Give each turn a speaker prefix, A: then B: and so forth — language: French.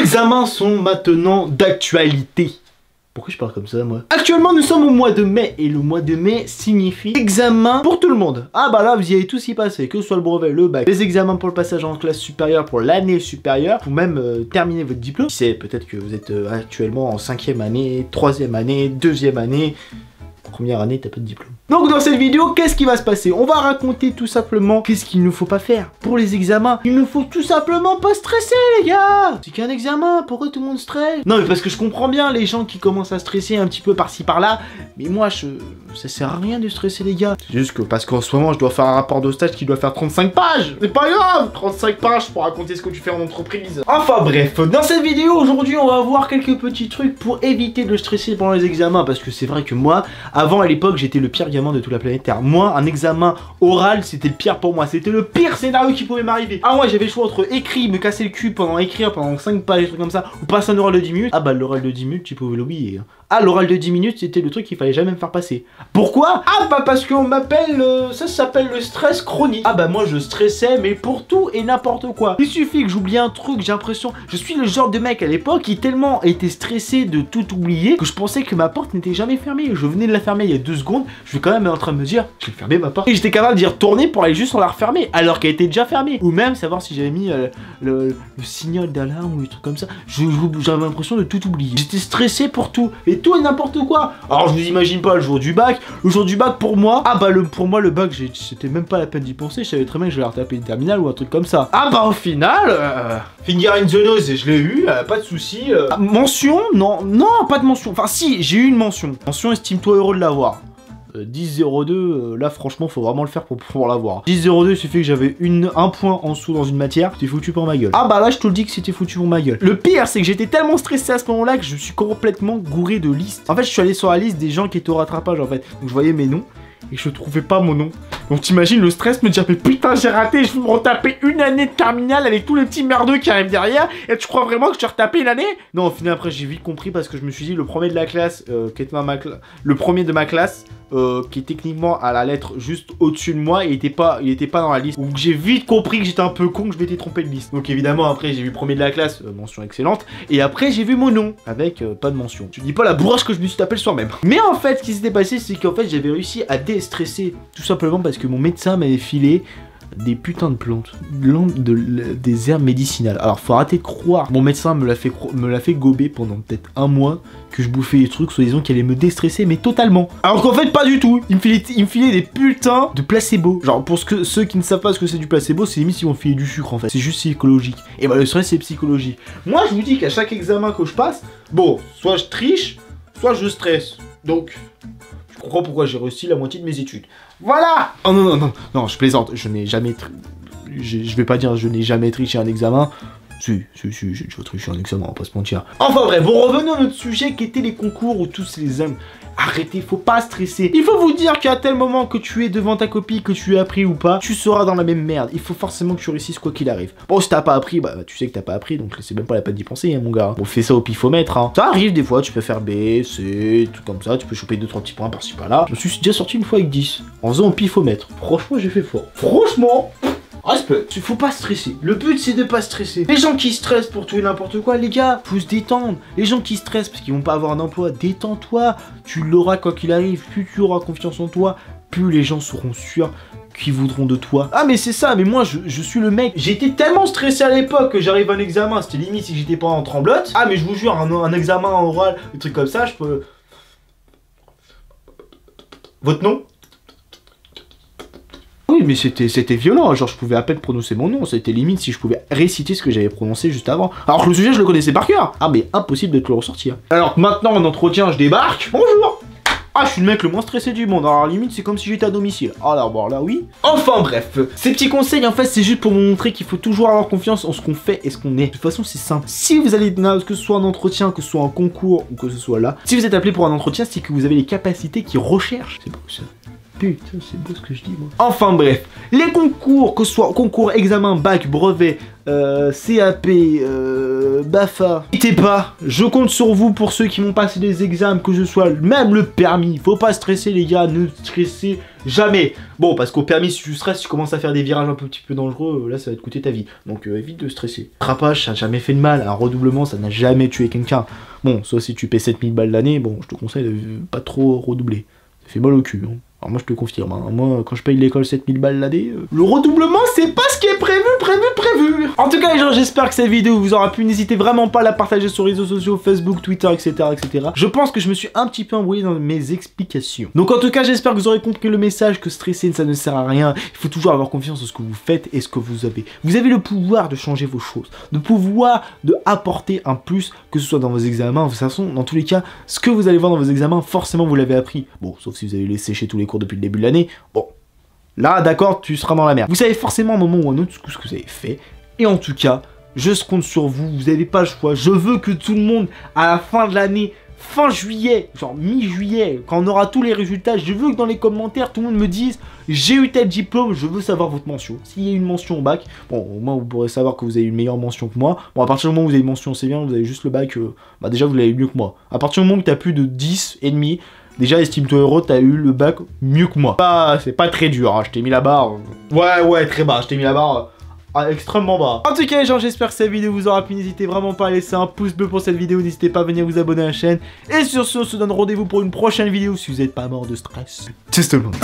A: examens sont maintenant d'actualité. Pourquoi je parle comme ça, moi? Actuellement, nous sommes au mois de mai, et le mois de mai signifie examen pour tout le monde. Ah bah là, vous y avez tous y passé, que ce soit le brevet, le bac, les examens pour le passage en classe supérieure, pour l'année supérieure, pour même terminer votre diplôme. Qui sait, peut-être que vous êtes actuellement en 5e année, 3e année, 2e année... Première année, t'as pas de diplôme. Donc dans cette vidéo, qu'est-ce qui va se passer? On va raconter tout simplement qu'est-ce qu'il ne faut pas faire pour les examens. Il ne faut tout simplement pas stresser, les gars. C'est qu'un examen, pourquoi tout le monde stresse? Non mais parce que je comprends bien les gens qui commencent à stresser un petit peu par-ci par-là. Mais moi, ça sert à rien de stresser, les gars. C'est juste que parce qu'en ce moment, je dois faire un rapport de stage qui doit faire 35 pages. C'est pas grave, 35 pages pour raconter ce que tu fais en entreprise. Enfin bref, dans cette vidéo, aujourd'hui, on va voir quelques petits trucs pour éviter de stresser pendant les examens. Parce que c'est vrai que moi, avant à l'époque, j'étais le pire gamin de toute la planète Terre. Moi, un examen oral, c'était le pire pour moi. C'était le pire scénario qui pouvait m'arriver. Ah, moi, j'avais le choix entre écrit, me casser le cul pendant écrire pendant 5 pages, des trucs comme ça, ou passer un oral de 10 minutes. Ah bah, l'oral de 10 minutes, tu pouvais l'oublier. Ah, l'oral de 10 minutes, c'était le truc qu'il fallait jamais me faire passer. Pourquoi? Ah bah parce qu'on m'appelle, ça s'appelle le stress chronique. Ah bah moi je stressais mais pour tout et n'importe quoi. Il suffit que j'oublie un truc, j'ai l'impression, je suis le genre de mec à l'époque qui tellement était stressé de tout oublier que je pensais que ma porte n'était jamais fermée. Je venais de la fermer il y a 2 secondes, je suis quand même en train de me dire, j'ai fermé ma porte. Et j'étais capable d'y retourner pour aller juste en la refermer alors qu'elle était déjà fermée. Ou même savoir si j'avais mis le signal d'alarme ou des trucs comme ça. J'avais l'impression de tout oublier. J'étais stressé pour tout. Et tout et n'importe quoi. Alors je vous imagine pas le jour du bac. Le jour du bac pour moi, ah bah pour moi le bac c'était même pas la peine d'y penser. Je savais très bien que j'allais retaper une terminale ou un truc comme ça. Ah bah au final, finger in the nose, je l'ai eu, pas de soucis. Mention? Non, pas de mention. Enfin si, j'ai eu une mention. Mention, estime-toi heureux de l'avoir. 10,02, là franchement faut vraiment le faire pour pouvoir l'avoir. 10,02, il suffit que j'avais un point en dessous dans une matière, c'était foutu pour ma gueule. Ah bah là je te le dis que c'était foutu pour ma gueule. Le pire c'est que j'étais tellement stressé à ce moment là que je suis complètement gouré de listes. En fait je suis allé sur la liste des gens qui étaient au rattrapage en fait. Donc je voyais mes noms et je trouvais pas mon nom. Donc t'imagines le stress me dire mais putain j'ai raté, je vais me retaper une année de terminale avec tous les petits merdeux qui arrivent derrière. Et tu crois vraiment que je vais retaper une année? Non au final après j'ai vite compris parce que je me suis dit le premier de la classe, le premier de ma classe, qui est techniquement à la lettre juste au-dessus de moi, il était pas dans la liste. Donc j'ai vite compris que j'étais un peu con, que je m'étais trompé de liste. Donc évidemment après j'ai vu premier de la classe, mention excellente. Et après j'ai vu mon nom avec pas de mention. Je dis pas la bourrage que je me suis tapé le soir même. Mais en fait ce qui s'était passé c'est qu'en fait j'avais réussi à déstresser tout simplement parce que mon médecin m'avait filé des putains de plantes, des herbes médicinales. Alors faut arrêter de croire, mon médecin me l'a fait gober pendant peut-être un mois que je bouffais des trucs soi-disant qui allaient me déstresser mais totalement. Alors qu'en fait pas du tout, il me filait des putains de placebo. Genre pour ceux qui ne savent pas ce que c'est du placebo, c'est limite si on filait du sucre en fait, c'est juste psychologique. Et bah le stress c'est psychologique. Moi je vous dis qu'à chaque examen que je passe, bon, soit je triche, soit je stresse. Donc je comprends pourquoi j'ai réussi la moitié de mes études. Voilà! Oh non, je plaisante, je n'ai jamais je vais pas dire je n'ai jamais triché un examen. Si, j'ai déjà triché un examen, on va pas se mentir. Enfin bref, bon revenons à notre sujet qui était les concours ou tous les hommes. Arrêtez, faut pas stresser. Il faut vous dire qu'à tel moment que tu es devant ta copie, que tu as appris ou pas, tu seras dans la même merde. Il faut forcément que tu réussisses quoi qu'il arrive. Bon, si t'as pas appris, bah tu sais que t'as pas appris, donc c'est même pas la peine d'y penser, hein, mon gars. On fait ça au pifomètre, hein. Ça arrive des fois, tu peux faire B, C, tout comme ça, tu peux choper 2-3 petits points par-ci par-là. Je me suis déjà sorti une fois avec 10, en faisant au pifomètre. Franchement, j'ai fait fort. Franchement, respect. Il faut pas stresser. Le but c'est de pas stresser. Les gens qui stressent pour tout et n'importe quoi, les gars, faut se détendre. Les gens qui stressent parce qu'ils vont pas avoir un emploi, détends-toi. Tu l'auras quoi qu'il arrive. Plus tu auras confiance en toi, plus les gens seront sûrs qu'ils voudront de toi. Ah mais c'est ça, mais moi je suis le mec. J'étais tellement stressé à l'époque que j'arrive à un examen, c'était limite si j'étais pas en tremblote. Ah mais je vous jure, un examen oral, des trucs comme ça, je peux... Votre nom? Oui mais c'était violent, genre je pouvais à peine prononcer mon nom, c'était limite si je pouvais réciter ce que j'avais prononcé juste avant. Alors que le sujet je le connaissais par cœur. Ah mais impossible de te le ressortir. Alors que maintenant en entretien je débarque, bonjour. Ah je suis le mec le moins stressé du monde, alors limite c'est comme si j'étais à domicile. Ah là bon là oui. Enfin bref, ces petits conseils en fait c'est juste pour vous montrer qu'il faut toujours avoir confiance en ce qu'on fait et ce qu'on est. De toute façon c'est simple, si vous allez, que ce soit un entretien, que ce soit un concours ou que ce soit là, si vous êtes appelé pour un entretien c'est que vous avez les capacités qui recherchent. C'est beau ça. Putain, c'est beau ce que je dis, moi. Enfin bref, les concours, que ce soit concours, examen, bac, brevet, CAP, BAFA, n'hésitez pas, je compte sur vous pour ceux qui vont passer des examens, que ce soit même le permis. Faut pas stresser les gars, ne stressez jamais. Bon, parce qu'au permis, si tu stresses, tu commences à faire des virages un petit peu dangereux, là ça va te coûter ta vie. Donc évite de stresser. Rattrapage, ça n'a jamais fait de mal, un redoublement, ça n'a jamais tué quelqu'un. Bon, sauf si tu paies 7000 balles l'année, bon, je te conseille de pas trop redoubler. Ça fait mal au cul, hein. Alors moi je te confirme, hein. Moi quand je paye l'école 7000 balles l'année, le redoublement c'est pas ce qui est prévu. En tout cas les gens, j'espère que cette vidéo vous aura plu, n'hésitez vraiment pas à la partager sur les réseaux sociaux, Facebook, Twitter, etc. Je pense que je me suis un petit peu embrouillé dans mes explications. Donc en tout cas j'espère que vous aurez compris le message, que stresser ça ne sert à rien, il faut toujours avoir confiance en ce que vous faites et ce que vous avez. Vous avez le pouvoir de changer vos choses, de pouvoir de apporter un plus, que ce soit dans vos examens, de toute façon, dans tous les cas, ce que vous allez voir dans vos examens, forcément vous l'avez appris. Bon, sauf si vous avez laissé sécher tous les cours depuis le début de l'année, bon, là, d'accord, tu seras dans la merde. Vous savez forcément à un moment ou à un autre ce que vous avez fait, et en tout cas, je compte sur vous, vous n'avez pas le choix. Je veux que tout le monde, à la fin de l'année, fin juillet, genre mi-juillet, quand on aura tous les résultats, je veux que dans les commentaires, tout le monde me dise j'ai eu tel diplôme, je veux savoir votre mention. S'il y a une mention au bac, bon, au moins vous pourrez savoir que vous avez une meilleure mention que moi. Bon, à partir du moment où vous avez une mention, c'est bien, vous avez juste le bac, bah déjà vous l'avez mieux que moi. À partir du moment où tu as plus de 10 et demi, déjà, estime-toi heureux, t'as eu le bac mieux que moi. C'est pas très dur, hein, je t'ai mis la barre. Ouais, très bas, je t'ai mis la barre extrêmement bas. En tout cas, les gens, j'espère que cette vidéo vous aura plu. N'hésitez vraiment pas à laisser un pouce bleu pour cette vidéo. N'hésitez pas à venir vous abonner à la chaîne. Et sur ce, on se donne rendez-vous pour une prochaine vidéo si vous n'êtes pas mort de stress. Tchuss tout le monde.